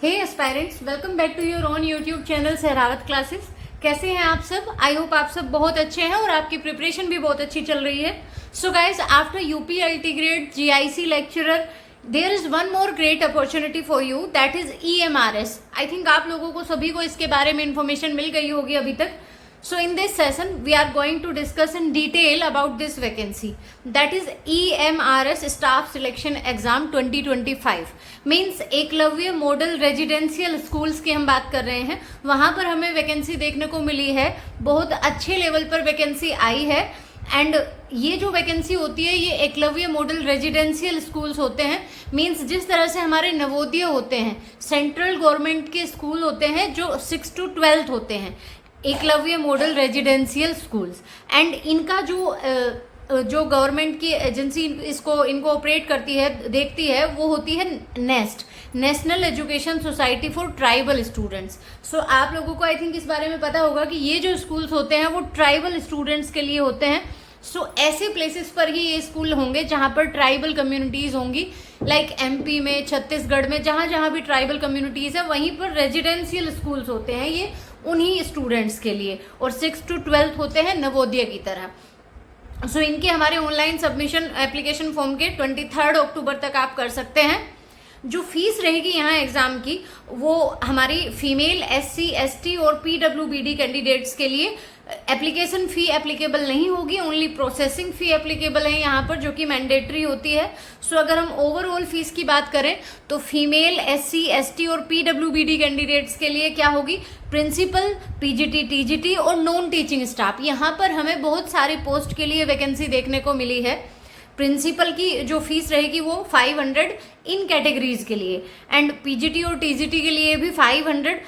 Hey aspirants, welcome back to your own YouTube channel Sehrawat classes. कैसे हैं आप सब? आई होप आप सब बहुत अच्छे हैं और आपकी प्रिपरेशन भी बहुत अच्छी चल रही है। So guys, after UP LT grade GIC lecturer there is one more great opportunity for you, that is EMRS। I think आप लोगों को सभी को इसके बारे में इंफॉर्मेशन मिल गई होगी अभी तक। So in this session we are going to discuss in detail about this vacancy, that is EMRS Staff Selection Exam 2025 means Eklavya model residential schools की हम बात कर रहे हैं। वहाँ पर हमें वैकेंसी देखने को मिली है, बहुत अच्छे लेवल पर वैकेंसी आई है। एंड ये जो वैकेंसी होती है ये एकलव्य मॉडल रेजिडेंशियल स्कूल्स होते हैं, मींस जिस तरह से हमारे नवोदय होते हैं, सेंट्रल गवर्नमेंट के स्कूल होते हैं जो 6 to 12 होते हैं, Eklavya model residential schools. And इनका जो गवर्नमेंट की एजेंसी इनको ऑपरेट करती है, देखती है, वो होती है NEST, National Education Society for Tribal Students. So आप लोगों को आई थिंक इस बारे में पता होगा कि ये जो स्कूल्स होते हैं वो ट्राइबल स्टूडेंट्स के लिए होते हैं। सो ऐसे प्लेसेस पर ही ये स्कूल होंगे जहाँ पर ट्राइबल कम्युनिटीज़ होंगी, लाइक MP में, छत्तीसगढ़ में, जहाँ जहाँ भी ट्राइबल कम्युनिटीज़ है वहीं पर रेजिडेंशियल स्कूल्स होते हैं ये उन्हीं स्टूडेंट्स के लिए, और 6 to 12 होते हैं नवोदय की तरह। सो इनके हमारे ऑनलाइन सबमिशन एप्लीकेशन फॉर्म के 23 अक्टूबर तक आप कर सकते हैं। जो फीस रहेगी यहाँ एग्ज़ाम की वो हमारी फीमेल SC ST और PWBD कैंडिडेट्स के लिए एप्लीकेशन फ़ी एप्लीकेबल नहीं होगी, ओनली प्रोसेसिंग फ़ी एप्लीकेबल है यहाँ पर, जो कि मैंडेटरी होती है। सो अगर हम ओवरऑल फीस की बात करें तो फीमेल SC ST और PWBD कैंडिडेट्स के लिए क्या होगी, प्रिंसिपल, PGT TGT और नॉन टीचिंग स्टाफ। यहाँ पर हमें बहुत सारी पोस्ट के लिए वैकेंसी देखने को मिली है। प्रिंसिपल की जो फीस रहेगी वो 500 इन कैटेगरीज के लिए, एंड PGT और TGT के लिए भी 500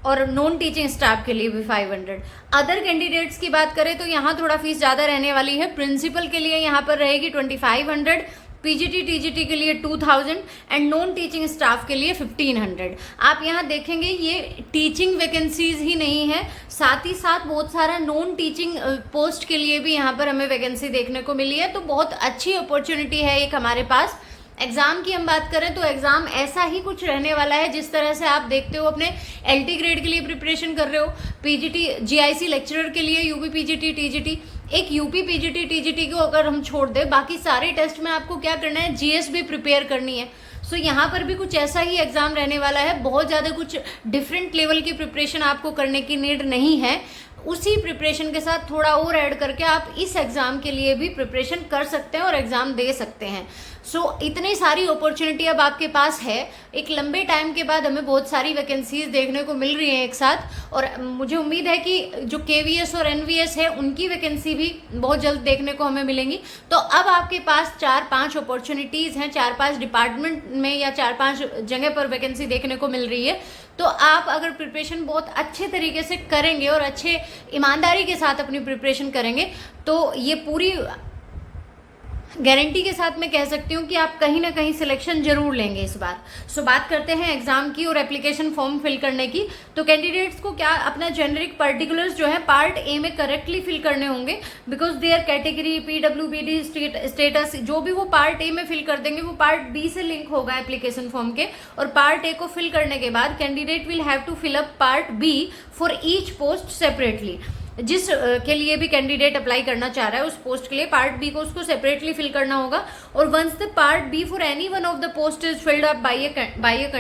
और नॉन टीचिंग स्टाफ के लिए भी 500। अदर कैंडिडेट्स की बात करें तो यहाँ थोड़ा फीस ज़्यादा रहने वाली है। प्रिंसिपल के लिए यहाँ पर रहेगी 2500, PGT TGT के लिए 2000 एंड नॉन टीचिंग स्टाफ के लिए 1500। आप यहाँ देखेंगे ये टीचिंग वैकेंसीज ही नहीं है, साथ ही साथ बहुत सारा नॉन टीचिंग पोस्ट के लिए भी यहाँ पर हमें वैकेंसी देखने को मिली है। तो बहुत अच्छी अपॉर्चुनिटी है एक हमारे पास। एग्ज़ाम की हम बात करें तो एग्ज़ाम ऐसा ही कुछ रहने वाला है जिस तरह से आप देखते हो अपने LT ग्रेड के लिए प्रिपरेशन कर रहे हो, PGT GIC लेक्चरर के लिए UP PGT TGT, एक UP PGT TGT को अगर हम छोड़ दें, बाकी सारे टेस्ट में आपको क्या करना है, GS भी प्रिपेयर करनी है। सो यहाँ पर भी कुछ ऐसा ही एग्ज़ाम रहने वाला है, बहुत ज़्यादा कुछ डिफरेंट लेवल की प्रिपरेशन आपको करने की नीड नहीं है। उसी प्रिपरेशन के साथ थोड़ा और ऐड करके आप इस एग्ज़ाम के लिए भी प्रिपरेशन कर सकते हैं और एग्ज़ाम दे सकते हैं। सो इतनी सारी अपॉर्चुनिटी अब आपके पास है। एक लंबे टाइम के बाद हमें बहुत सारी वैकेंसीज देखने को मिल रही हैं एक साथ, और मुझे उम्मीद है कि जो KVS और NVS है उनकी वैकेंसी भी बहुत जल्द देखने को हमें मिलेंगी। तो अब आपके पास 4-5 अपॉर्चुनिटीज़ हैं, 4-5 डिपार्टमेंट में या 4-5 जगह पर वैकेंसी देखने को मिल रही है। तो आप अगर प्रिपरेशन बहुत अच्छे तरीके से करेंगे और अच्छे ईमानदारी के साथ अपनी प्रिपरेशन करेंगे तो ये पूरी गारंटी के साथ मैं कह सकती हूँ कि आप कहीं ना कहीं सिलेक्शन जरूर लेंगे इस बार। सो बात करते हैं एग्जाम की और एप्लीकेशन फॉर्म फिल करने की। तो कैंडिडेट्स को क्या अपना जेनरिक पर्टिकुलर्स जो है पार्ट A में करेक्टली फिल करने होंगे, because their category, PWBD status जो भी वो पार्ट A में फिल कर देंगे वो पार्ट B से लिंक होगा एप्लीकेशन फॉर्म के, और पार्ट A को फिल करने के बाद candidate will have to fill up part B for each post separately. जिस के लिए भी कैंडिडेट अप्लाई करना चाह रहा है उस पोस्ट के लिए पार्ट B को उसको सेपरेटली फिल करना होगा। और once the part B for any one of the post is filled up by a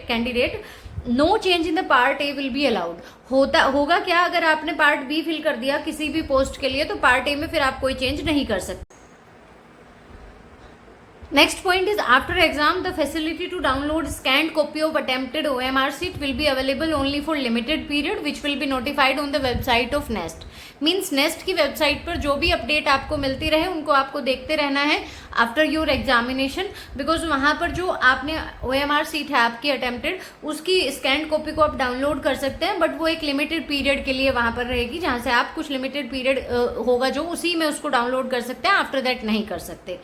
candidate, no change in the part A will be allowed. होगा क्या, अगर आपने पार्ट B फिल कर दिया किसी भी पोस्ट के लिए तो पार्ट A में फिर आप कोई चेंज नहीं कर सकते। Next point is after exam the facility to download scanned copy of attempted OMR sheet will be available only for limited period which will be notified on the website of NEST। Means nest की website पर जो भी update आपको मिलती रहे उनको आपको देखते रहना है आफ्टर योर एग्जामिनेशन, बिकॉज वहाँ पर जो आपने OMR सीट है आपकी अटेम्प्टेड उसकी स्कैन कॉपी को आप डाउनलोड कर सकते हैं, बट वो एक लिमिटेड पीरियड के लिए वहाँ पर रहेगी, जहाँ से आप कुछ लिमिटेड पीरियड होगा जो उसी में उसको डाउनलोड कर सकते हैं, आफ्टर दैट नहीं कर सकते।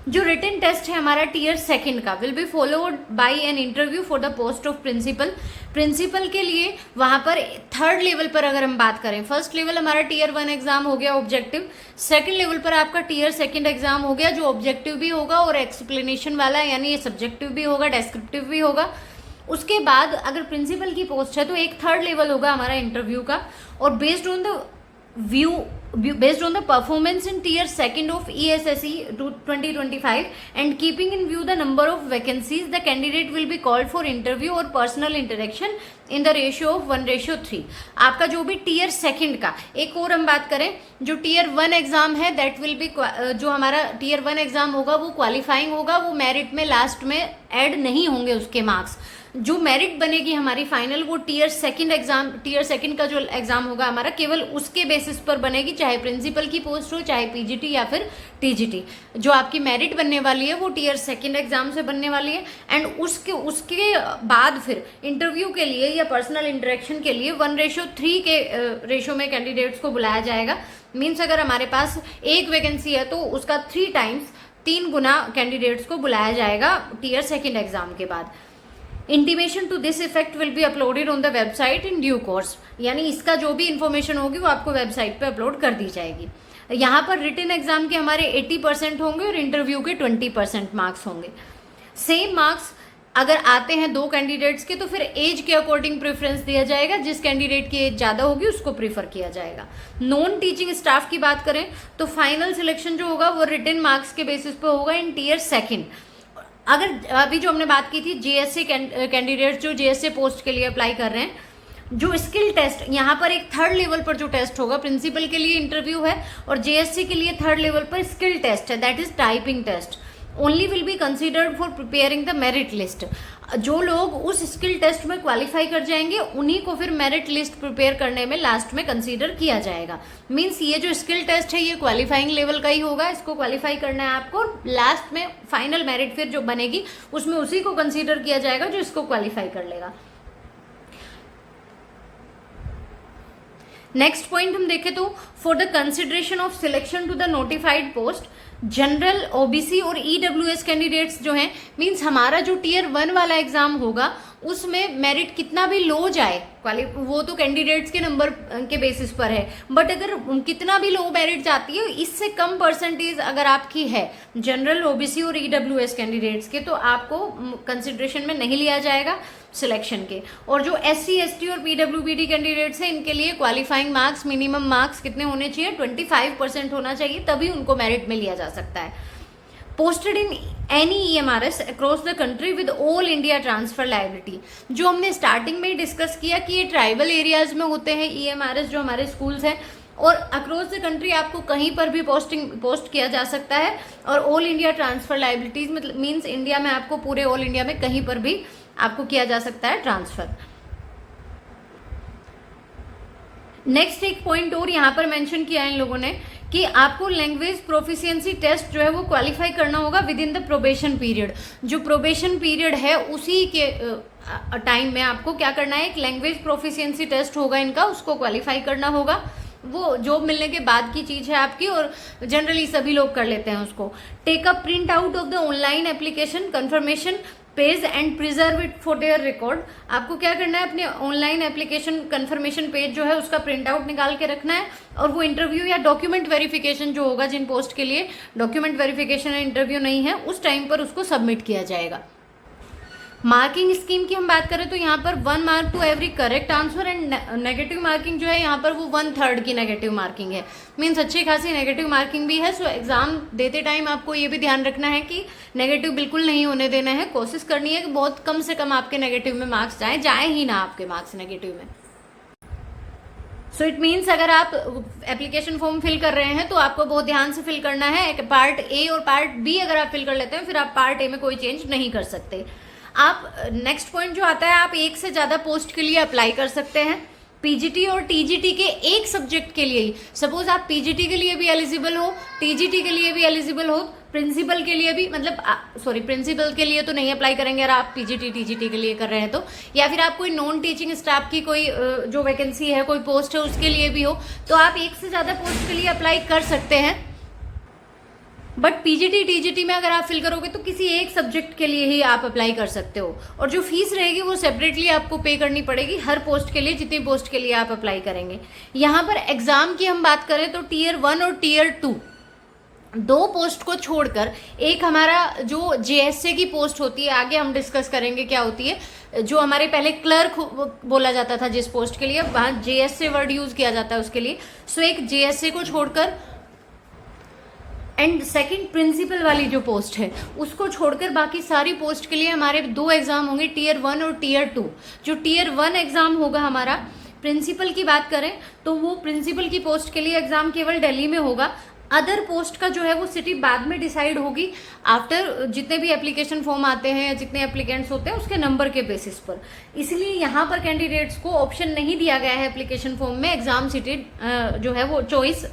जो रिटन टेस्ट है हमारा टियर 2 का will be followed by an interview for the post of principal. Principal के लिए वहाँ पर 3rd लेवल पर अगर हम बात करें, 1st लेवल हमारा टियर 1 एग्जाम हो गया ऑब्जेक्टिव, 2nd लेवल पर आपका टियर 2 एग्जाम हो गया जो ऑब्जेक्टिव भी होगा और एक्सप्लेनेशन वाला, यानी ये सब्जेक्टिव भी होगा, डेस्क्रिप्टिव भी होगा। उसके बाद अगर प्रिंसिपल की पोस्ट है तो एक थर्ड लेवल होगा हमारा इंटरव्यू का, और based on the performance in tier 2 of ESSE 2025 and keeping in view the number of vacancies, the candidate will be called for interview or personal interaction in the ratio of 1:3। आपका जो भी tier second का, एक और हम बात करें जो टीयर 1 एग्जाम है, दैट विल बी, जो हमारा टीयर 1 एग्जाम होगा वो क्वालिफाइंग होगा, वो मेरिट में लास्ट में ऐड नहीं होंगे उसके मार्क्स। जो मेरिट बनेगी हमारी फाइनल, वो टीयर सेकंड का जो एग्जाम होगा हमारा, केवल उसके बेसिस पर बनेगी, चाहे प्रिंसिपल की पोस्ट हो, चाहे पीजीटी या फिर टीजीटी। जो आपकी मेरिट बनने वाली है वो टीयर सेकंड एग्जाम से बनने वाली है, एंड उसके बाद फिर इंटरव्यू के लिए या पर्सनल इंटरेक्शन के लिए 1:3 के रेशो में कैंडिडेट्स को बुलाया जाएगा। मीन्स अगर हमारे पास एक वैकेंसी है तो उसका 3 गुना कैंडिडेट्स को बुलाया जाएगा टीयर सेकंड एग्जाम के बाद। Intimation to this effect will be uploaded on the website in due course, यानी इसका जो भी इन्फॉर्मेशन होगी वो आपको वेबसाइट पे अपलोड कर दी जाएगी। यहाँ पर रिटन एग्जाम के हमारे 80% होंगे और इंटरव्यू के 20% मार्क्स होंगे। सेम मार्क्स अगर आते हैं 2 कैंडिडेट्स के तो फिर एज के अकॉर्डिंग प्रेफरेंस दिया जाएगा, जिस कैंडिडेट की एज ज़्यादा होगी उसको प्रीफर किया जाएगा। नॉन टीचिंग स्टाफ की बात करें तो फाइनल सिलेक्शन जो होगा वो रिटन मार्क्स के बेसिस पे होगा इन टीयर सेकंड। अगर अभी जो हमने बात की थी जेएससी कैंडिडेट्स जो जेएससी पोस्ट के लिए अप्लाई कर रहे हैं, जो स्किल टेस्ट यहाँ पर एक थर्ड लेवल पर जो टेस्ट होगा, प्रिंसिपल के लिए इंटरव्यू है और जेएससी के लिए थर्ड लेवल पर स्किल टेस्ट है, that is typing test, only will be considered for preparing the merit list. जो लोग उस स्किल टेस्ट में क्वालिफाई कर जाएंगे उन्हीं को फिर मेरिट लिस्ट प्रिपेयर करने में लास्ट में कंसीडर किया जाएगा। मींस ये जो स्किल टेस्ट है ये क्वालिफाइंग लेवल का ही होगा, इसको क्वालिफाई करना है आपको, लास्ट में फाइनल मेरिट फिर जो बनेगी उसमें उसी को कंसीडर किया जाएगा जो इसको क्वालिफाई कर लेगा। नेक्स्ट पॉइंट हम देखें तो for the consideration of selection to the notified post, general, OBC और ईडब्ल्यूएस कैंडिडेट्स जो हैं, मींस हमारा जो टीयर 1 वाला एग्जाम होगा उसमें मेरिट कितना भी लो जाए, वो तो कैंडिडेट्स के नंबर के बेसिस पर है, बट अगर कितना भी लो मेरिट जाती है, इससे कम परसेंटेज अगर आपकी है जनरल, ओबीसी और ईडब्ल्यूएस कैंडिडेट्स के, तो आपको कंसिडरेशन में नहीं लिया जाएगा सिलेक्शन के। और जो एससी, एसटी और पीडब्ल्यूबीडी कैंडिडेट्स हैं, इनके लिए क्वालिफाइंग मार्क्स, मिनिमम मार्क्स कितने होने चाहिए, 25% होना चाहिए, तभी उनको मेरिट में लिया जा सकता है। Posted in any EMRS across the country with all India transfer liability, जो हमने स्टार्टिंग में डिस्कस किया कि ये ट्राइबल एरियाज में होते हैं EMRS जो हमारे स्कूल्स हैं, और अक्रॉस द कंट्री आपको कहीं पर भी पोस्ट किया जा सकता है। और ऑल इंडिया ट्रांसफर लायबिलिटीज मतलब मीन्स इंडिया में आपको, पूरे ऑल इंडिया में कहीं पर भी आपको किया जा सकता है ट्रांसफर। नेक्स्ट एक पॉइंट और यहाँ पर मेंशन किया है इन लोगों ने कि आपको लैंग्वेज प्रोफिशिएंसी टेस्ट जो है वो क्वालिफाई करना होगा with in the probation period. जो प्रोबेशन पीरियड है उसी के टाइम में आपको क्या करना है, एक लैंग्वेज प्रोफिशिएंसी टेस्ट होगा इनका, उसको क्वालिफाई करना होगा। वो जॉब मिलने के बाद की चीज़ है आपकी, और जनरली सभी लोग कर लेते हैं उसको। Take a print out of the online application confirmation page and preserve it for their record. आपको क्या करना है, अपने ऑनलाइन एप्लीकेशन कंफर्मेशन पेज जो है उसका प्रिंट आउट निकाल के रखना है, और वो इंटरव्यू या डॉक्यूमेंट वेरिफिकेशन जो होगा, जिन पोस्ट के लिए डॉक्यूमेंट वेरिफिकेशन या इंटरव्यू नहीं है, उस टाइम पर उसको सबमिट किया जाएगा। मार्किंग स्कीम की हम बात करें तो यहाँ पर 1 mark to every correct answer, and negative marking जो है यहाँ पर वो 1/3 की नेगेटिव मार्किंग है। मीन्स अच्छी खासी नेगेटिव मार्किंग भी है। सो एग्जाम देते टाइम आपको ये भी ध्यान रखना है कि नेगेटिव बिल्कुल नहीं होने देना है, कोशिश करनी है कि बहुत कम से कम आपके नेगेटिव में मार्क्स जाए ही ना आपके मार्क्स नेगेटिव में। सो इट मीन्स अगर आप एप्लीकेशन फॉर्म फिल कर रहे हैं तो आपको बहुत ध्यान से फिल करना है। पार्ट ए और पार्ट बी अगर आप फिल कर लेते हैं फिर आप पार्ट ए में कोई चेंज नहीं कर सकते। आप नेक्स्ट पॉइंट जो आता है, आप एक से ज़्यादा पोस्ट के लिए अप्लाई कर सकते हैं, पीजीटी और टीजीटी के एक सब्जेक्ट के लिए ही। सपोज आप पीजीटी के लिए भी एलिजिबल हो, टीजीटी के लिए भी एलिजिबल हो, प्रिंसिपल के लिए भी, मतलब प्रिंसिपल के लिए तो नहीं अप्लाई करेंगे अगर आप पीजीटी टीजीटी के लिए कर रहे हैं तो, या फिर आप कोई नॉन टीचिंग स्टाफ की कोई जो वैकेंसी है, कोई पोस्ट है, उसके लिए भी हो, तो आप एक से ज़्यादा पोस्ट के लिए अप्लाई कर सकते हैं। बट पीजीटी टीजीटी में अगर आप फिल करोगे तो किसी एक सब्जेक्ट के लिए ही आप अप्लाई कर सकते हो, और जो फीस रहेगी वो सेपरेटली आपको पे करनी पड़ेगी हर पोस्ट के लिए, जितनी पोस्ट के लिए आप अप्लाई करेंगे। यहाँ पर एग्जाम की हम बात करें तो टीयर 1 और टीयर 2 दो पोस्ट को छोड़कर, एक हमारा जो जेएससी की पोस्ट होती है, आगे हम डिस्कस करेंगे क्या होती है, जो हमारे पहले क्लर्क बोला जाता था जिस पोस्ट के लिए, वहाँ JSA वर्ड यूज किया जाता है उसके लिए। सो एक JSA को छोड़कर एंड सेकंड प्रिंसिपल वाली जो पोस्ट है उसको छोड़कर बाकी सारी पोस्ट के लिए हमारे 2 एग्जाम होंगे, Tier 1 और Tier 2। जो Tier 1 एग्जाम होगा हमारा प्रिंसिपल की बात करें तो वो प्रिंसिपल की पोस्ट के लिए एग्जाम केवल दिल्ली में होगा। अदर पोस्ट का जो है वो सिटी बाद में डिसाइड होगी आफ्टर जितने भी एप्लीकेशन फॉर्म आते हैं या जितने एप्लीकेंट्स होते हैं उसके नंबर के बेसिस पर। इसलिए यहाँ पर कैंडिडेट्स को ऑप्शन नहीं दिया गया है एप्लीकेशन फॉर्म में एग्जाम सिटी जो है वो चॉइस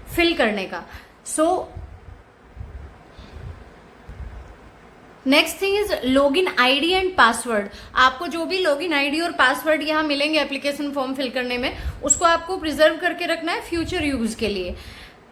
फिल करने का। So next thing is login ID and password. आपको जो भी लॉगिन आईडी और पासवर्ड यहाँ मिलेंगे एप्लीकेशन फॉर्म फिल करने में, उसको आपको प्रिजर्व करके रखना है फ्यूचर यूज के लिए।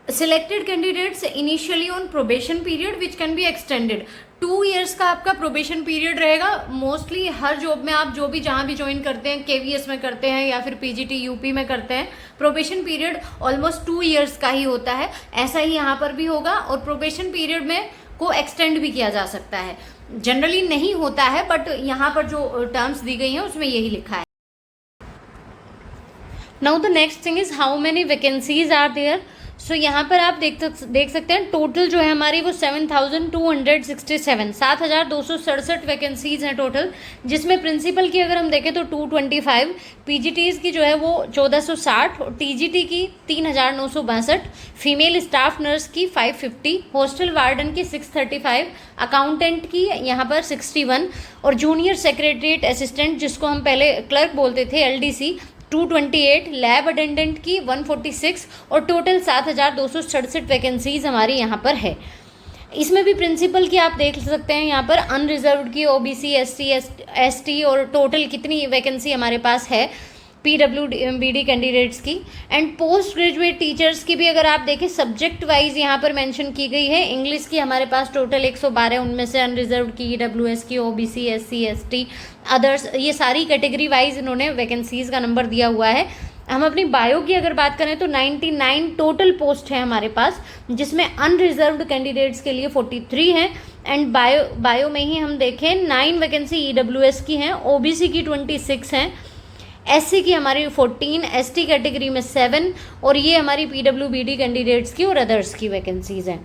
Selected candidates initially on probation period which can be extended. 2 years का आपका प्रोबेशन पीरियड रहेगा। मोस्टली हर जॉब में आप जो भी जहाँ भी ज्वाइन करते हैं, KVS में करते हैं या फिर PGT UP में करते हैं, प्रोबेशन पीरियड ऑलमोस्ट 2 years का ही होता है। ऐसा ही यहाँ पर भी होगा और प्रोबेशन पीरियड में को एक्सटेंड भी किया जा सकता है। जनरली नहीं होता है बट यहाँ पर जो टर्म्स दी गई हैं उसमें यही लिखा है। Now the next thing is how many vacancies are there. So यहाँ पर आप देख सकते हैं टोटल जो है हमारी वो 7,267 7,267 वैकेंसीज हैं टोटल, जिसमें प्रिंसिपल की अगर हम देखें तो 225, PGTs की जो है वो 1460 और TGT की 3,962, फीमेल स्टाफ नर्स की 550, हॉस्टल वार्डन की 635, अकाउंटेंट की यहाँ पर 61 और जूनियर सेक्रेटरीट असिस्टेंट जिसको हम पहले क्लर्क बोलते थे LDC 228, लैब अटेंडेंट की 146 और टोटल 7,267 वैकेंसीज हमारी यहाँ पर है। इसमें भी प्रिंसिपल की आप देख सकते हैं यहाँ पर अनरिजर्व्ड की OBC ST और टोटल कितनी वैकेंसी हमारे पास है PWBD कैंडिडेट्स की। एंड पोस्ट ग्रेजुएट टीचर्स की भी अगर आप देखें सब्जेक्ट वाइज यहाँ पर मेंशन की गई है। इंग्लिश की हमारे पास टोटल 112, उनमें से अनरिजर्व्ड की EWS की OBC SC ST अदर्स, ये सारी कैटेगरी वाइज इन्होंने वैकेंसीज का नंबर दिया हुआ है। हम अपनी बायो की अगर बात करें तो 99 टोटल पोस्ट है हमारे पास, जिसमें अनरिजर्व्ड कैंडिडेट्स के लिए 43 हैं। एंड बायो में ही हम देखें 9 वैकेंसी EWS की हैं, OBC की 26 हैं, SC की हमारी 14, ST कैटेगरी में 7 और ये हमारी PWBD कैंडिडेट्स की और अदर्स की वैकेंसीज हैं।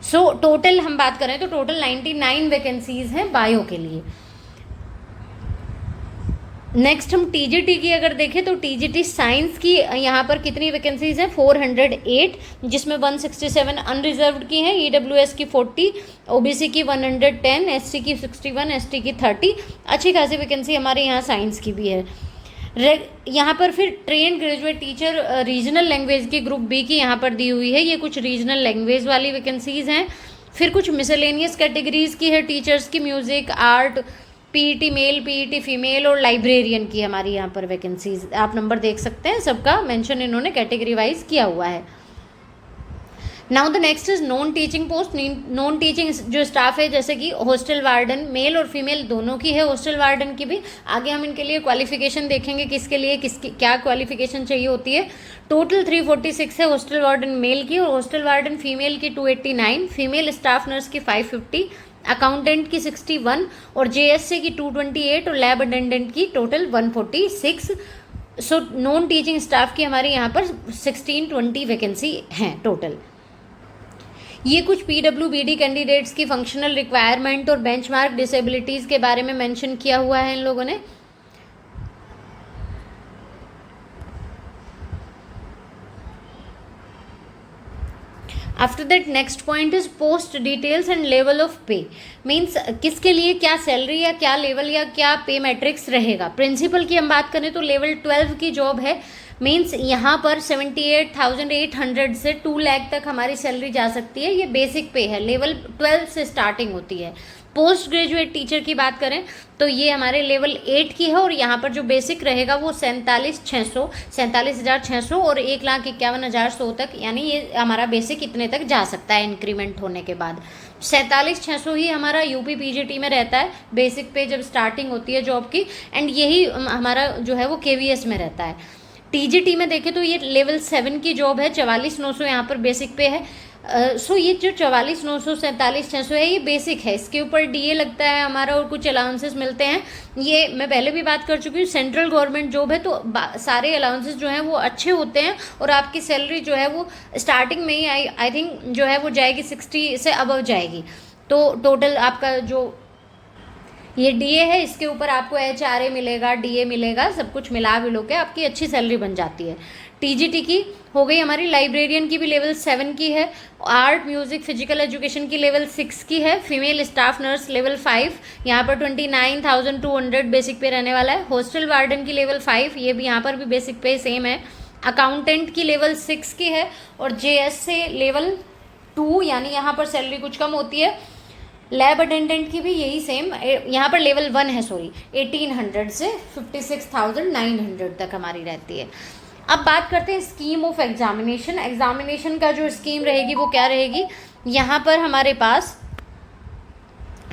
सो टोटल हम बात करें तो टोटल 99 वैकेंसीज हैं बायो के लिए। नेक्स्ट हम TGT की अगर देखें तो TGT साइंस की यहाँ पर कितनी वैकेंसीज हैं 408, जिसमें 167 अनरिजर्व्ड की हैं, EWS की 40, OBC की 110, SC की 61, ST की 30। अच्छी खासी वैकेंसी हमारे यहाँ साइंस की भी है। यहाँ पर फिर train graduate teacher regional language की ग्रुप B की यहाँ पर दी हुई है। ये कुछ रीजनल लैंग्वेज वाली वैकेंसीज हैं। फिर कुछ मिसलेनियस कैटेगरीज की है टीचर्स की, music, art, PET male, PET female और लाइब्रेरियन की हमारी यहाँ पर वैकेंसीज। आप नंबर देख सकते हैं, सबका मेंशन इन्होंने कैटेगरी वाइज किया हुआ है। Now the next is non teaching post. Non teaching जो स्टाफ है जैसे कि हॉस्टल वार्डन, मेल और फीमेल दोनों की है, हॉस्टल वार्डन की भी। आगे हम इनके लिए क्वालिफिकेशन देखेंगे किसके लिए किसकी क्या क्वालिफिकेशन चाहिए होती है। टोटल 346 है हॉस्टल वार्डन मेल की और हॉस्टल वार्डन फीमेल की 289, फीमेल स्टाफ नर्स की 550, अकाउंटेंट की 61 और JSA की 228 और लैब अटेंडेंट की total 146। So non teaching staff की हमारे यहाँ पर 1620 वैकेंसी हैं टोटल। ये कुछ PWBD कैंडिडेट्स की फंक्शनल रिक्वायरमेंट और बेंचमार्क डिसेबिलिटीज़ के बारे में मेंशन किया हुआ है इन लोगों ने। After that next point is post details and level of पे। मीन्स किसके लिए क्या सैलरी या क्या लेवल या क्या पे मैट्रिक्स रहेगा। प्रिंसिपल की हम बात करें तो लेवल 12 की जॉब है। मीन्स यहाँ पर 78,800 से 2 लाख तक हमारी सैलरी जा सकती है। ये बेसिक पे है, लेवल 12 से स्टार्टिंग होती है। पोस्ट ग्रेजुएट टीचर की बात करें तो ये हमारे लेवल 8 की है और यहाँ पर जो बेसिक रहेगा वो 47,600 और 1,51,100 तक, यानी ये हमारा बेसिक इतने तक जा सकता है इंक्रीमेंट होने के बाद। 47,600 ही हमारा UP PGT में रहता है बेसिक पे जब स्टार्टिंग होती है जॉब की, एंड यही हमारा जो है वो KVS में रहता है। TGT में देखें तो ये लेवल 7 की जॉब है, 44,900 यहाँ पर बेसिक पे है। सो ये जो 44,947,600 है ये बेसिक है, इसके ऊपर डीए लगता है हमारा और कुछ अलाउंसेस मिलते हैं। ये मैं पहले भी बात कर चुकी हूँ, सेंट्रल गवर्नमेंट जॉब है तो सारे अलाउंसेस जो हैं वो अच्छे होते हैं और आपकी सैलरी जो है वो स्टार्टिंग में ही आई थिंक जो है वो जाएगी 60 से अबव जाएगी। तो टोटल आपका जो ये डीए है इसके ऊपर आपको एचआरए मिलेगा, डीए मिलेगा, सब कुछ मिला मिलो के आपकी अच्छी सैलरी बन जाती है। टीजीटी की हो गई हमारी, लाइब्रेरियन की भी लेवल 7 की है, आर्ट म्यूजिक फिजिकल एजुकेशन की लेवल 6 की है, फीमेल स्टाफ नर्स लेवल 5, यहाँ पर 29,200 बेसिक पे रहने वाला है। हॉस्टल वार्डन की लेवल 5, ये भी यहाँ पर भी बेसिक पे सेम है। अकाउंटेंट की लेवल 6 की है और जेएस से लेवल 2 यानी यहाँ पर सैलरी कुछ कम होती है। लैब अटेंडेंट की भी यही सेम, यहाँ पर लेवल 1 है, सॉरी 1800 से 56,900 तक हमारी रहती है। अब बात करते हैं स्कीम ऑफ एग्जामिनेशन। एग्जामिनेशन का जो स्कीम रहेगी वो क्या रहेगी, यहाँ पर हमारे पास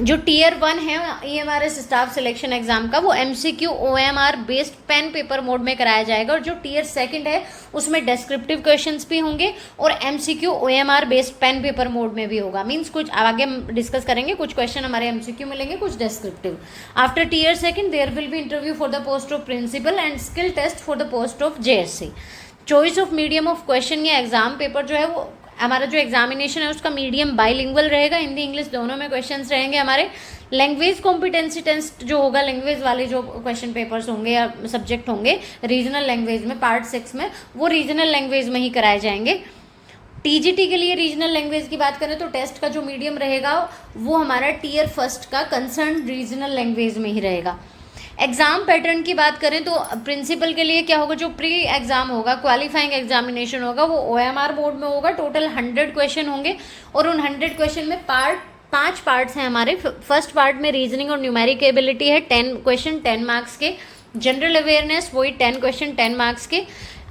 जो टीयर 1 है ईएमआरएस स्टाफ सिलेक्शन एग्जाम का, वो MCQ OMR based pen paper mode में कराया जाएगा और जो टीयर 2 है उसमें डिस्क्रिप्टिव क्वेश्चंस भी होंगे और MCQ OMR based pen paper mode में भी होगा। मींस कुछ आगे हम डिस्कस करेंगे, कुछ क्वेश्चन हमारे एमसीक्यू मिलेंगे, कुछ descriptive. After tier 2 there will be interview for the post of principal and skill test for the post of JSC. Choice of medium of question या एग्जाम पेपर जो है वो हमारा जो एग्जामिनेशन है उसका मीडियम बाइलिंगुअल रहेगा, हिंदी इंग्लिश दोनों में क्वेश्चंस रहेंगे हमारे। लैंग्वेज कॉम्पिटेंसी टेस्ट जो होगा, लैंग्वेज वाले जो क्वेश्चन पेपर्स होंगे या सब्जेक्ट होंगे रीजनल लैंग्वेज में पार्ट 6 में, वो रीजनल लैंग्वेज में ही कराए जाएंगे। टीजीटी के लिए रीजनल लैंग्वेज की बात करें तो टेस्ट का जो मीडियम रहेगा वो हमारा टीयर 1 का कंसर्न रीजनल लैंग्वेज में ही रहेगा। एग्जाम पैटर्न की बात करें तो प्रिंसिपल के लिए क्या होगा, जो प्री एग्जाम होगा, क्वालिफाइंग एग्जामिनेशन होगा, वो ओएमआर मोड में होगा। टोटल 100 क्वेश्चन होंगे और उन 100 क्वेश्चन में 5 पार्ट्स हैं हमारे। फर्स्ट पार्ट में रीजनिंग और न्यूमेरिक एबिलिटी है, 10 क्वेश्चन 10 मार्क्स के। जनरल अवेयरनेस वही 10 क्वेश्चन 10 मार्क्स के।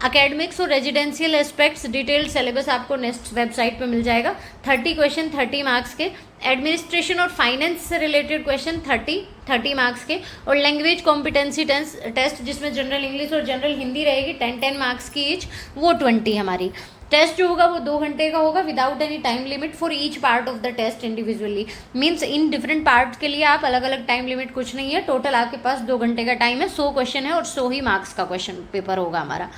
अकेडमिक्स और रेजिडेंशियल एस्पेक्ट्स डिटेल्ड सिलेबस आपको नेक्स्ट वेबसाइट पे मिल जाएगा, 30 क्वेश्चन 30 मार्क्स के। एडमिनिस्ट्रेशन और फाइनेंस से रिलेटेड क्वेश्चन 30 मार्क्स के। और लैंग्वेज कॉम्पिटेंसी टेस्ट जिसमें जनरल इंग्लिश और जनरल हिंदी रहेगी 10 मार्क्स की ईच, वो 20 हमारी। टेस्ट जो होगा वो 2 घंटे का होगा without any time limit for each part of the test individually. Means in different part के लिए आप अलग अलग टाइम लिमिट कुछ नहीं है, टोटल आपके पास 2 घंटे का टाइम है। 100 क्वेश्चन है और 100 ही मार्क्स का क्वेश्चन पेपर होगा हमारा।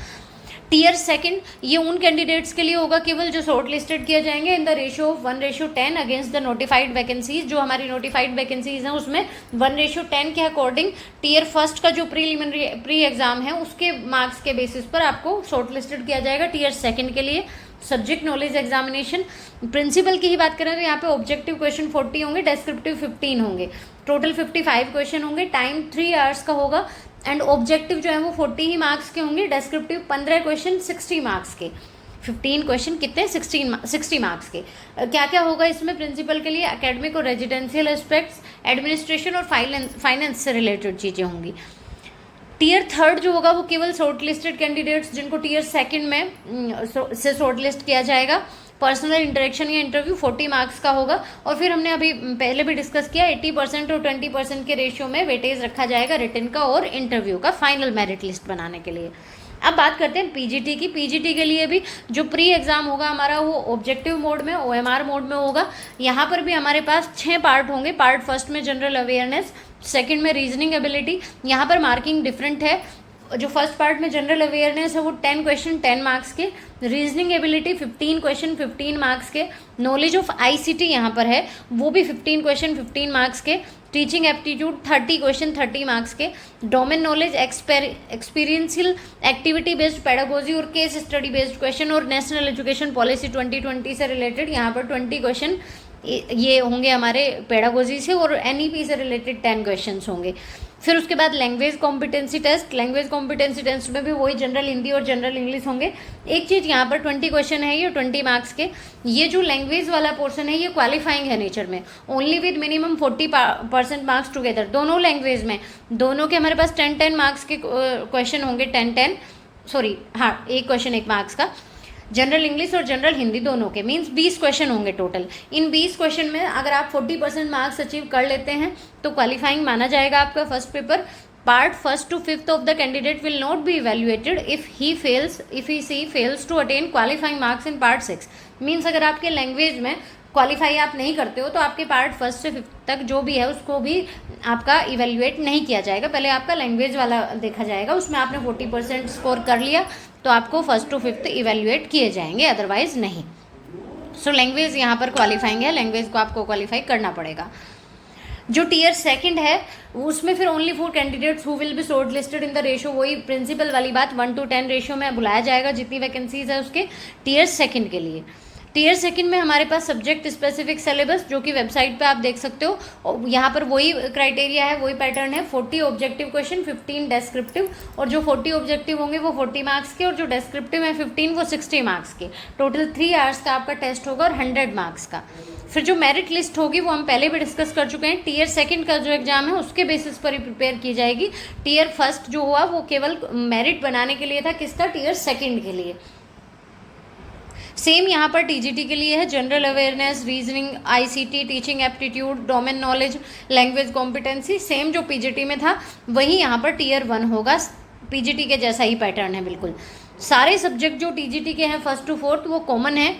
टीयर 2 ये उन कैंडिडेट्स के लिए होगा केवल जो शॉर्ट लिस्टेड किए जाएंगे in the ratio of 1:10 against the notified vacancies. जो हमारी नोटिफाइड वैकेंसीज हैं उसमें 1:10 के अकॉर्डिंग टीयर 1 का जो प्री एग्जाम है उसके मार्क्स के बेसिस पर आपको शॉर्ट लिस्टेड किया जाएगा। टीयर 2 के लिए सब्जेक्ट नॉलेज एग्जामिनेशन। प्रिंसिपल की ही बात करें तो यहाँ पे ऑब्जेक्टिव क्वेश्चन 40 होंगे, डिस्क्रिप्टिव 15 होंगे, टोटल 55 क्वेश्चन होंगे। टाइम 3 आवर्स का होगा एंड ऑब्जेक्टिव जो है वो 40 ही मार्क्स के होंगे, डिस्क्रिप्टिव 15 क्वेश्चन 60 मार्क्स के। 15 क्वेश्चन कितने 60 मार्क्स के। क्या क्या होगा इसमें प्रिंसिपल के लिए, एकेडमिक और रेजिडेंशियल एस्पेक्ट्स, एडमिनिस्ट्रेशन और फाइनेंस से रिलेटेड चीज़ें होंगी। टीयर 3 जो होगा वो केवल शॉर्ट लिस्टेड कैंडिडेट्स जिनको टीयर 2 में से शॉर्ट लिस्ट किया जाएगा। पर्सनल इंटरेक्शन या इंटरव्यू 40 मार्क्स का होगा। और फिर हमने अभी पहले भी डिस्कस किया 80% और 20% के रेशियो में वेटेज रखा जाएगा रिटन का और इंटरव्यू का फाइनल मेरिट लिस्ट बनाने के लिए। अब बात करते हैं पीजीटी की। पीजीटी के लिए भी जो प्री एग्जाम होगा हमारा वो ऑब्जेक्टिव मोड में ओएमआर मोड में होगा। यहाँ पर भी हमारे पास 6 पार्ट होंगे। पार्ट 1 में जनरल अवेयरनेस, 2 में रीजनिंग एबिलिटी। यहाँ पर मार्किंग डिफरेंट है। जो फर्स्ट पार्ट में जनरल अवेयरनेस है वो 10 क्वेश्चन 10 मार्क्स के, रीजनिंग एबिलिटी 15 क्वेश्चन 15 मार्क्स के, नॉलेज ऑफ आईसीटी यहाँ पर है वो भी 15 क्वेश्चन 15 मार्क्स के, टीचिंग एप्टीट्यूड 30 क्वेश्चन 30 मार्क्स के, domain knowledge experiential activity based pedagogy और केस स्टडी बेस्ड क्वेश्चन और नेशनल एजुकेशन पॉलिसी 2020 से रिलेटेड यहाँ पर 20 क्वेश्चन ये होंगे हमारे पेडागोजी से और एनईपी से रिलेटेड 10 क्वेश्चन होंगे। फिर उसके बाद language competency test. Language competency test में भी वही जनरल हिंदी और जनरल इंग्लिश होंगे। एक चीज़ यहाँ पर 20 क्वेश्चन है ये 20 मार्क्स के। ये जो लैंग्वेज वाला पोर्शन है ये क्वालिफाइंग है नेचर में, only with minimum 40% marks together. दोनों लैंग्वेज में दोनों के हमारे पास 10 मार्क्स के क्वेश्चन होंगे। 1 क्वेश्चन 1 मार्क्स का। जनरल इंग्लिश और जनरल हिंदी दोनों के मींस 20 क्वेश्चन होंगे टोटल। इन 20 क्वेश्चन में अगर आप 40% मार्क्स अचीव कर लेते हैं तो क्वालिफाइंग माना जाएगा आपका first paper. Part 1st to 5th of the candidate will not be evaluated if he fails to attain qualifying marks in part 6. Means अगर आपके लैंग्वेज में क्वालिफाई आप नहीं करते हो तो आपके पार्ट 1st से 5th तक जो भी है उसको भी आपका इवेल्युएट नहीं किया जाएगा. पहले आपका लैंग्वेज वाला देखा जाएगा, उसमें आपने 40% स्कोर कर लिया तो आपको 1st to 5th इवेल्युएट किए जाएंगे, अदरवाइज नहीं. सो लैंग्वेज यहाँ पर क्वालिफाइंग है, लैंग्वेज को आपको क्वालिफाई करना पड़ेगा. जो टियर सेकंड है उसमें फिर only 4 candidates who will be short listed in the ratio, वही प्रिंसिपल वाली बात 1:10 रेशियो में बुलाया जाएगा जितनी वैकेंसीज है उसके टियर सेकंड के लिए. टियर सेकंड में हमारे पास सब्जेक्ट स्पेसिफिक सिलेबस जो कि वेबसाइट पे आप देख सकते हो, और यहाँ पर वही क्राइटेरिया है, वही पैटर्न है. 40 ऑब्जेक्टिव क्वेश्चन, 15 डेस्क्रिप्टिव, और जो 40 ऑब्जेक्टिव होंगे वो 40 मार्क्स के, और जो डेस्क्रिप्टिव है 15 वो 60 मार्क्स के. टोटल 3 आवर्स का आपका टेस्ट होगा और 100 मार्क्स का. फिर जो मेरिट लिस्ट होगी वो हम पहले भी डिस्कस कर चुके हैं. टियर सेकंड का जो एग्जाम है उसके बेसिस पर ही प्रिपेयर की जाएगी. टियर फर्स्ट जो हुआ वो केवल मेरिट बनाने के लिए था, किसका, टियर सेकंड के लिए. सेम यहाँ पर टीजीटी के लिए है. General awareness, reasoning, ICT, teaching aptitude, domain knowledge, language competency, same जो पीजीटी में था वही यहाँ पर टियर 1 होगा. पीजीटी के जैसा ही पैटर्न है बिल्कुल. सारे सब्जेक्ट जो टीजीटी के हैं 1st to 4th वो कॉमन है.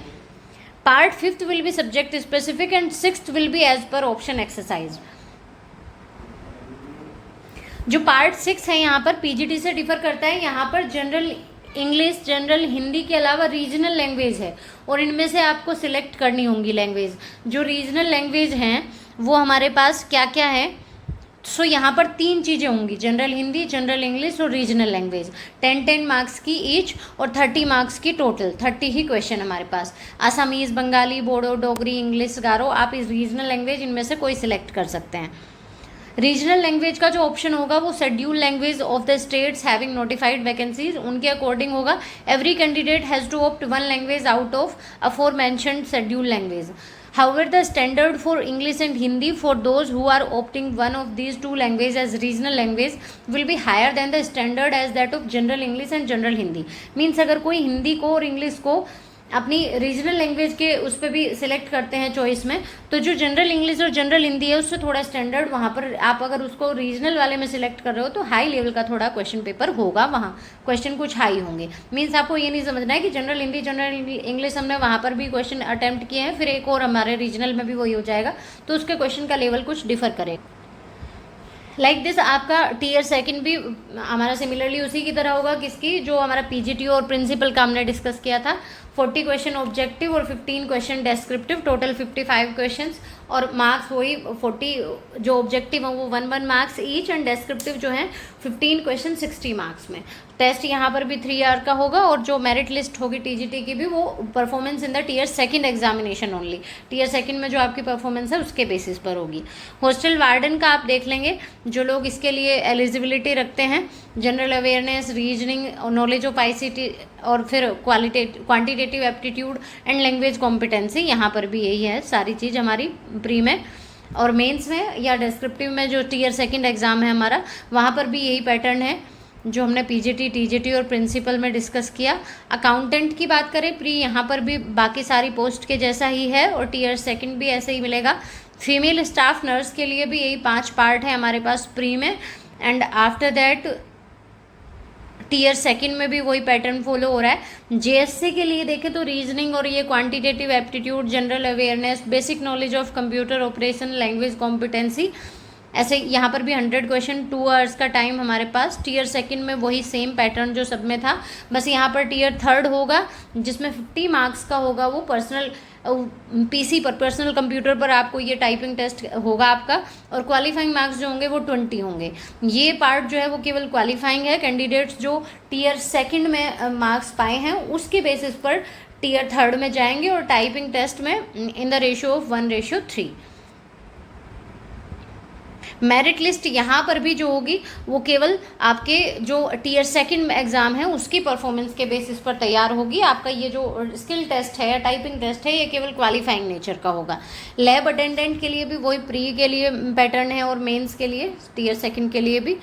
Part 5th will be subject specific and 6th will be as per option exercise. जो पार्ट 6 है यहाँ पर पीजीटी से डिफर करता है. यहाँ पर जनरल इंग्लिश, जनरल हिंदी के अलावा रीजनल लैंग्वेज है और इनमें से आपको सिलेक्ट करनी होंगी लैंग्वेज. जो रीजनल लैंग्वेज हैं वो हमारे पास क्या क्या है. सो यहाँ पर 3 चीज़ें होंगी, जनरल हिंदी, जनरल इंग्लिश और रीजनल लैंग्वेज. 10 मार्क्स की ईच और 30 मार्क्स की टोटल. 30 ही क्वेश्चन हमारे पास. आसामीज़, बंगाली, बोडो, डोगरी, इंग्लिश, गारो, आप इस रीजनल लैंग्वेज इनमें से कोई सिलेक्ट कर सकते हैं. रीजनल लैंग्वेज का जो ऑप्शन होगा वो schedule language of the states having notified vacancies, उनके अकॉर्डिंग होगा. Every candidate has to opt 1 language out of aforementioned schedule language. However, the standard for English and Hindi for those who are opting one of these 2 languages as regional language will be higher than the standard as that of general English and general Hindi. Means अगर कोई हिंदी को और English को अपनी regional language के उस पर भी सिलेक्ट करते हैं चॉइस में, तो जो जनरल इंग्लिश और जनरल हिंदी है उससे थोड़ा स्टैंडर्ड वहाँ पर आप अगर उसको रीजनल वाले में सिलेक्ट कर रहे हो तो हाई लेवल का थोड़ा क्वेश्चन पेपर होगा, वहाँ क्वेश्चन कुछ हाई होंगे. मीन्स आपको ये नहीं समझना है कि जनरल हिंदी, जनरल इंग्लिश हमने वहाँ पर भी क्वेश्चन अटैम्प्ट किए हैं फिर एक और हमारे रीजनल में भी वही हो जाएगा, तो उसके क्वेश्चन का लेवल कुछ डिफर करेगा. लाइक दिस आपका टियर सेकंड भी हमारा सिमिलरली उसी की तरह होगा, किसकी, जो हमारा पीजीटी और प्रिंसिपल का हमने डिस्कस किया था. 40 क्वेश्चन ऑब्जेक्टिव और 15 क्वेश्चन डेस्क्रिप्टिव, टोटल 55 क्वेश्चंस, और मार्क्स वही 40 जो ऑब्जेक्टिव हैं वो 1 मार्क्स ईच एंड डेस्क्रिप्टिव जो हैं 15 क्वेश्चन 60 मार्क्स में. टेस्ट यहाँ पर भी 3 आवर का होगा और जो मेरिट लिस्ट होगी टीजीटी की भी वो performance in the tier second examination only. Tier second में जो आपकी परफॉर्मेंस है उसके बेसिस पर होगी. हॉस्टल वार्डन का आप देख लेंगे, जो लोग इसके लिए एलिजिबिलिटी रखते हैं, general awareness, reasoning, knowledge of ICT और फिर quantitative aptitude and language competency, यहाँ पर भी यही है सारी चीज़ हमारी प्री में. और मेंस में या डिस्क्रिप्टिव में जो टियर सेकंड एग्ज़ाम है हमारा, वहाँ पर भी यही पैटर्न है जो हमने पीजीटी, टीजीटी और प्रिंसिपल में डिस्कस किया. अकाउंटेंट की बात करें प्री, यहाँ पर भी बाकी सारी पोस्ट के जैसा ही है और टियर सेकंड भी ऐसे ही मिलेगा. फीमेल स्टाफ नर्स के लिए भी यही 5 पार्ट है हमारे पास प्री में, and after that tier second में भी वही पैटर्न फॉलो हो रहा है. जेएससी के लिए देखें तो रीजनिंग और ये quantitative aptitude, general awareness, basic knowledge of computer operation, language competency, ऐसे यहाँ पर भी 100 क्वेश्चन 2 आवर्स का टाइम हमारे पास. टियर सेकंड में वही सेम पैटर्न जो सब में था, बस यहाँ पर टियर थर्ड होगा जिसमें 50 मार्क्स का होगा वो पर्सनल पीसी पर, पर्सनल कंप्यूटर पर आपको ये टाइपिंग टेस्ट होगा आपका, और क्वालिफाइंग मार्क्स जो होंगे वो 20 होंगे. ये पार्ट जो है वो केवल क्वालिफाइंग है. कैंडिडेट्स जो टियर सेकंड में मार्क्स पाए हैं उसके बेसिस पर टियर थर्ड में जाएंगे और टाइपिंग टेस्ट में in the ratio of 1:3. Merit list यहाँ पर भी जो होगी वो केवल आपके जो टियर सेकंड एग्ज़ाम है उसकी परफॉर्मेंस के बेसिस पर तैयार होगी. आपका ये जो स्किल टेस्ट है या टाइपिंग टेस्ट है ये केवल क्वालिफाइंग नेचर का होगा. लैब अटेंडेंट के लिए भी वही प्री के लिए पैटर्न है और मेंस के लिए टियर सेकंड के लिए भी.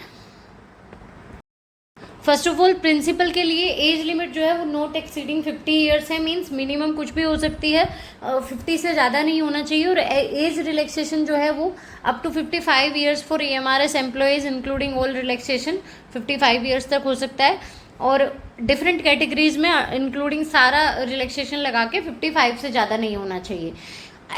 फर्स्ट ऑफ ऑल प्रिंसिपल के लिए एज लिमिट जो है वो नॉट एक्सीडिंग 50 ईयर्स है, मींस मिनिमम कुछ भी हो सकती है, 50 से ज़्यादा नहीं होना चाहिए। और एज रिलैक्सेशन जो है वो up to 55 years for EMRS employees including all relaxation 55 years तक हो सकता है। और डिफरेंट कैटेगरीज में इंक्लूडिंग सारा रिलैक्सेशन लगा के 55 से ज़्यादा नहीं होना चाहिए।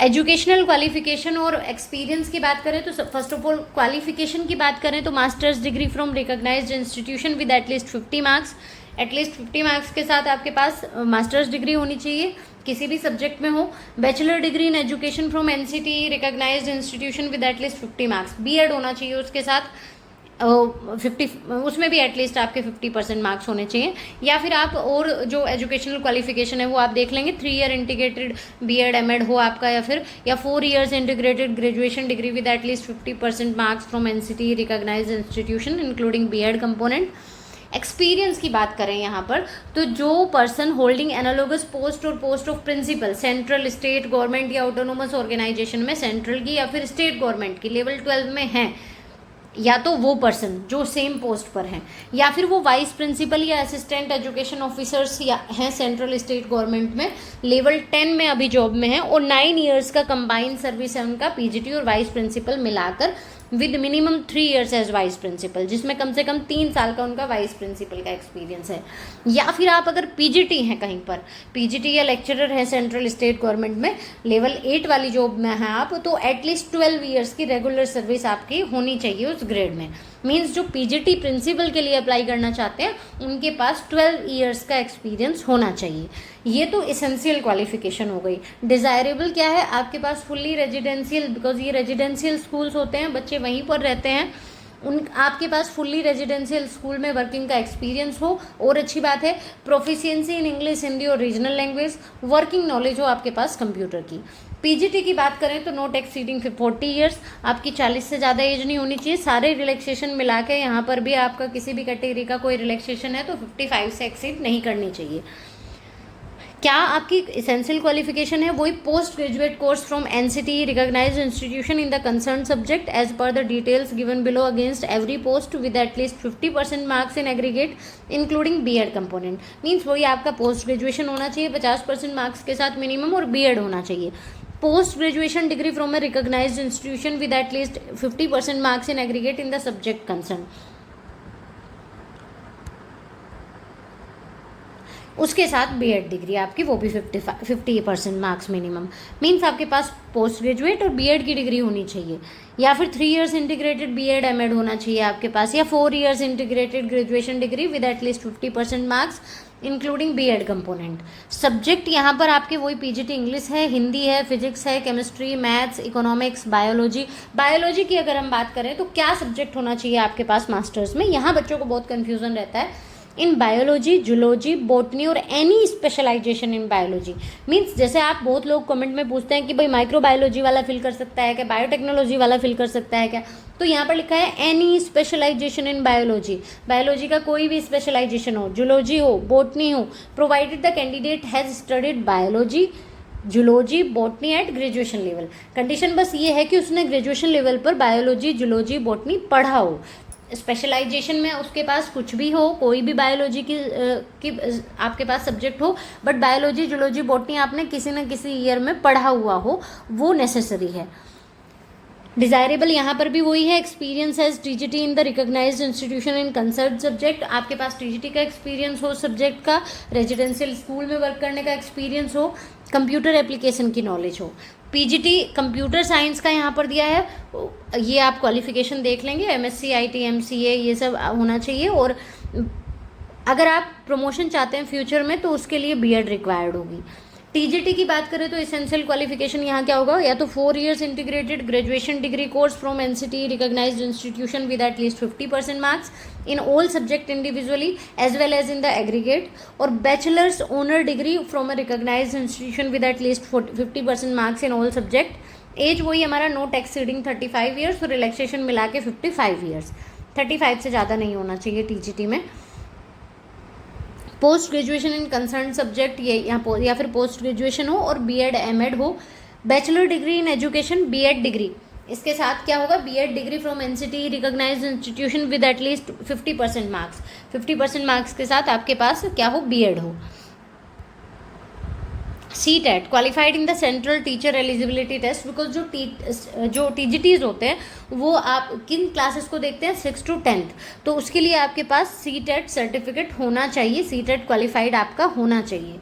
एजुकेशनल क्वालिफिकेशन और एक्सपीरियंस की बात करें तो फर्स्ट ऑफ ऑल क्वालिफिकेशन की बात करें तो masters degree from recognised institution with at least 50 marks. At least 50 marks के साथ आपके पास मास्टर्स डिग्री होनी चाहिए, किसी भी सब्जेक्ट में हो। Bachelor degree in education from NCT recognised institution with at least 50 marks. BEd होना चाहिए उसके साथ 50, उसमें भी एटलीस्ट आपके 50% मार्क्स होने चाहिए। या फिर आप और जो एजुकेशनल क्वालिफिकेशन है वो आप देख लेंगे, 3 ईयर इंटीग्रेटेड BEd MAd हो आपका, या 4 years integrated graduation degree with at least 50% marks from NCT recognised institution including BEd component. Experience की बात करें यहाँ पर तो जो पर्सन होल्डिंग एनालोगस पोस्ट और post of principal central, state government या ऑटोनोमस ऑर्गेनाइजेशन में सेंट्रल की या फिर स्टेट गवर्नमेंट की लेवल 12 में हैं, या तो वो पर्सन जो सेम पोस्ट पर हैं, या फिर वो वाइस प्रिंसिपल या असिस्टेंट एजुकेशन ऑफिसर्स या हैं सेंट्रल स्टेट गवर्नमेंट में, लेवल 10 में अभी जॉब में हैं और 9 ईयर्स का कंबाइंड सर्विस है उनका PGT और वाइस प्रिंसिपल मिलाकर, with minimum 3 years as vice principal, जिसमें कम से कम 3 साल का उनका वाइस प्रिंसिपल का एक्सपीरियंस है। या फिर आप अगर PGT हैं कहीं पर, PGT या लेक्चरर हैं सेंट्रल स्टेट गवर्नमेंट में, लेवल 8 वाली जॉब में हैं आप, तो एटलीस्ट 12 ईयर्स की रेगुलर सर्विस आपकी होनी चाहिए उस ग्रेड में। मीन्स जो PGT प्रिंसिपल के लिए अप्लाई करना चाहते हैं उनके पास 12 ईयर्स का एक्सपीरियंस होना चाहिए। ये तो एसेंशियल क्वालिफिकेशन हो गई। डिज़ायरेबल क्या है, आपके पास फुल्ली रेजिडेंशियल, बिकॉज ये रेजिडेंशियल स्कूल्स होते हैं, बच्चे वहीं पर रहते हैं, आपके पास फुल्ली रेजिडेंशियल स्कूल में वर्किंग का एक्सपीरियंस हो। और अच्छी बात है प्रोफिशिएंसी इन इंग्लिश, हिंदी और रीजनल लैंग्वेज, वर्किंग नॉलेज हो आपके पास कंप्यूटर की। PGT की बात करें तो नॉट एक्सीडिंग 40 ईयर्स, आपकी 40 से ज़्यादा एज नहीं होनी चाहिए। सारे रिलैक्सेशन मिला के यहाँ पर भी आपका किसी भी कैटेगरी का कोई रिलैक्सेशन है तो 55 से एक्सीड नहीं करनी चाहिए। क्या आपकी एसेंशियल क्वालिफिकेशन है, वही post graduate course from NCT recognised institution in the concern subject as per the details given below against every post with at least 50% marks in aggregate including BEd component. Means वही आपका post graduation होना चाहिए 50% marks के साथ minimum, और BEd होना चाहिए। Post graduation degree from a recognised institution with at least 50% marks in aggregate in the subject concern. उसके साथ BEd डिग्री आपकी, वो भी 50% मार्क्स मिनिमम। मीन्स आपके पास पोस्ट ग्रेजुएट और BEd की डिग्री होनी चाहिए, या फिर 3 ईयर्स इंटीग्रेटेड BEd MAd होना चाहिए आपके पास, या 4 years integrated graduation degree with at least 50% marks including BEd component. Subject यहाँ पर आपके वही PGT इंग्लिश है, हिंदी है, फिजिक्स है, chemistry, maths, economics, biology. Biology की अगर हम बात करें तो क्या सब्जेक्ट होना चाहिए आपके पास मास्टर्स में, यहाँ बच्चों को बहुत कन्फ्यूजन रहता है। इन बायोलॉजी, जूलॉजी, बॉटनी और any specialisation in biology. Means जैसे आप बहुत लोग कमेंट में पूछते हैं कि भाई माइक्रोबायोलॉजी वाला फिल कर सकता है क्या, बायोटेक्नोलॉजी वाला फिल कर सकता है क्या, तो यहाँ पर लिखा है any specialisation in biology. Biology का कोई भी स्पेशलाइजेशन हो, जूलॉजी हो, बॉटनी हो, provided the candidate has studied biology, zoology, botany at graduation level. Condition बस ये है कि उसने ग्रेजुएशन लेवल पर बायोलॉजी, जूलॉजी, बॉटनी पढ़ा हो। स्पेशलाइजेशन में उसके पास कुछ भी हो, कोई भी बायोलॉजी की आपके पास सब्जेक्ट हो, बट बायोलॉजी, जूलॉजी, बॉटनी आपने किसी न किसी ईयर में पढ़ा हुआ हो, वो नेसेसरी है। डिज़ायरेबल यहाँ पर भी वही है, experience as TGT in the recognised institution in concern subject. आपके पास TGT का एक्सपीरियंस हो सब्जेक्ट का, रेजिडेंशियल स्कूल में वर्क करने का एक्सपीरियंस हो, कंप्यूटर एप्लीकेशन की नॉलेज हो। PGT कंप्यूटर साइंस का यहाँ पर दिया है, ये आप क्वालिफिकेशन देख लेंगे, MSc IT MCA ये सब होना चाहिए। और अगर आप प्रमोशन चाहते हैं फ्यूचर में तो उसके लिए BEd रिक्वायर्ड होगी। TGT की बात करें तो एसेंशियल क्वालिफिकेशन यहाँ क्या होगा, या तो 4 years integrated graduation degree course from NCT recognised institution with at least 50% marks in all subject individually as well as in the aggregate, और bachelors honour degree from a recognised institution with at least 50% marks in all subject. As वही हमारा not exceeding 35 years, और relaxation मिला के 55 years, 35 से ज़्यादा नहीं होना चाहिए TGT में। Post graduation in concern subject ये यहाँ या फिर पोस्ट ग्रेजुएशन हो और BEd MAd हो। Bachelor degree in education BEd degree इसके साथ क्या होगा, BEd degree from NCT recognised institution with at least 50% marks. 50% marks के साथ आपके पास क्या हो, बीएड हो। CTET qualified in the central teacher eligibility test, because जो TGTs होते हैं वो आप किन क्लासेस को देखते हैं, 6 to 10th, तो उसके लिए आपके पास CTET सर्टिफिकेट होना चाहिए, CTET क्वालिफाइड आपका होना चाहिए।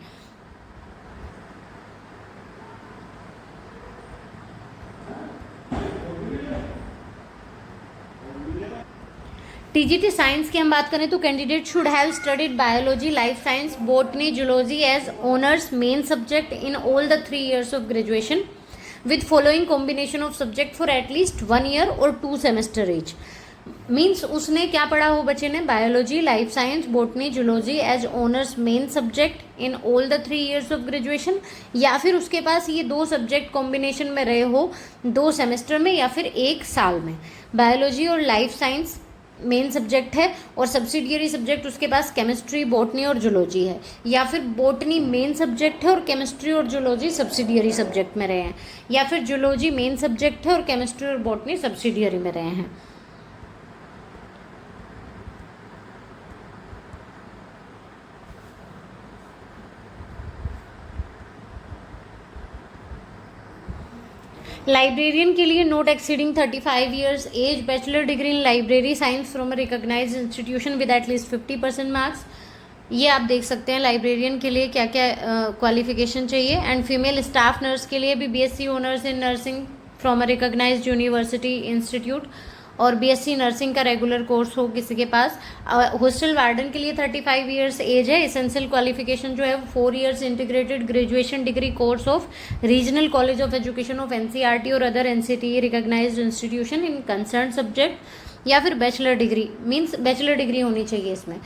TGT साइंस की हम बात करें तो candidate should have studied biology, life science, botany, zoology as honours main subject in all the 3 years of graduation with following combination of subject for at least 1 year और 2 semester each। Means उसने क्या पढ़ा हो बच्चे ने, biology, life science, botany, zoology as honours main subject in all the 3 years of graduation, या फिर उसके पास ये 2 सब्जेक्ट कॉम्बिनेशन में रहे हो 2 सेमेस्टर में या फिर 1 साल में। बायोलॉजी और लाइफ साइंस मेन सब्जेक्ट है और सब्सिडियरी सब्जेक्ट उसके पास केमिस्ट्री, बॉटनी और जूलॉजी है, या फिर बॉटनी मेन सब्जेक्ट है और केमिस्ट्री और जूलॉजी सब्सिडियरी सब्जेक्ट में रहे हैं, या फिर जूलॉजी मेन सब्जेक्ट है और केमिस्ट्री और बॉटनी सब्सिडियरी में रहे हैं। लाइब्रेरियन के लिए not exceeding 35 years age, bachelor degree in library science from a recognised institution with at least 50% marks. ये आप देख सकते हैं लाइब्रेरियन के लिए क्या क्या क्वालिफिकेशन चाहिए। एंड फीमेल स्टाफ नर्स के लिए भी BSc honours in nursing from a recognised university institute, और BSc नर्सिंग का रेगुलर कोर्स हो किसी के पास। हॉस्टल वार्डन के लिए 35 years एज है। एसेंशियल क्वालिफिकेशन जो है वो 4 years integrated graduation degree course of regional college of education of NCERT और other NCTE recognised institution in concern subject, या फिर bachelor degree, means bachelor degree होनी चाहिए इसमें।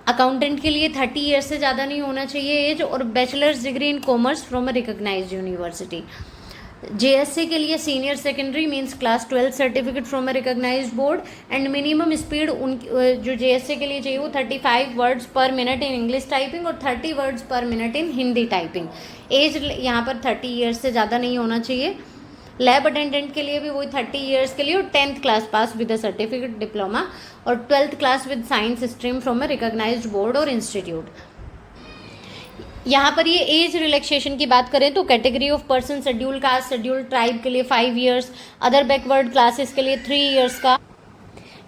अकाउंटेंट के लिए 30 years से ज़्यादा नहीं होना चाहिए एज, और bachelor's degree in commerce from a recognised university. JSA के लिए senior secondary means class 12 certificate from a recognised board, and minimum speed उन जो JSA के लिए चाहिए वो 35 words per minute in English typing और 30 words per minute इन Hindi typing. As यहाँ पर 30 years से ज़्यादा नहीं होना चाहिए। लैब अटेंडेंट के लिए भी वही 30 years के लिए, और 10th class pass with a certificate diploma, और 12th class with science stream from a recognised board और इंस्टीट्यूट। यहाँ पर ये एज रिलैक्सेशन की बात करें तो category of person schedule caste, schedule tribe के लिए 5 years, अदर बैकवर्ड क्लासेस के लिए 3 years का।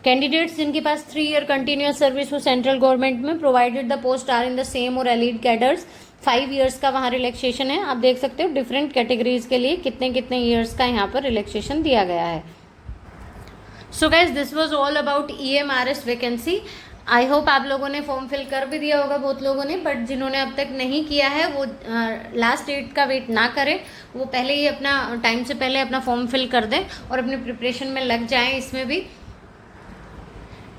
कैंडिडेट्स जिनके पास 3 year कंटिन्यूस सर्विस हो सेंट्रल गवर्नमेंट में, provided the post are in the same और एलीड कैडर्स, 5 years का वहाँ रिलैक्सेशन है। आप देख सकते हो डिफरेंट कैटेगरीज के लिए कितने कितने ईयर्स का यहाँ पर रिलैक्सेशन दिया गया है। So guys this was all about EMRS vacancy. I hope आप लोगों ने फॉर्म फिल कर भी दिया होगा बहुत लोगों ने, बट जिन्होंने अब तक नहीं किया है वो लास्ट डेट का वेट ना करें, वो पहले ही अपना टाइम से पहले अपना फॉर्म फिल कर दें और अपने प्रिपरेशन में लग जाएं इसमें भी।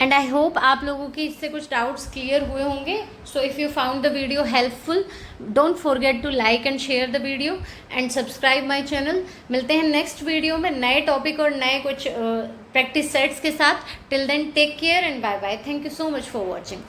एंड आई होप आप लोगों की इससे कुछ डाउट्स क्लियर हुए होंगे। So if you found the video helpful, don't forget to like and share the video and subscribe my channel. मिलते हैं नेक्स्ट वीडियो में नए टॉपिक और नए कुछ प्रैक्टिस सेट्स के साथ। Till then take care and bye bye. Thank you so much for watching.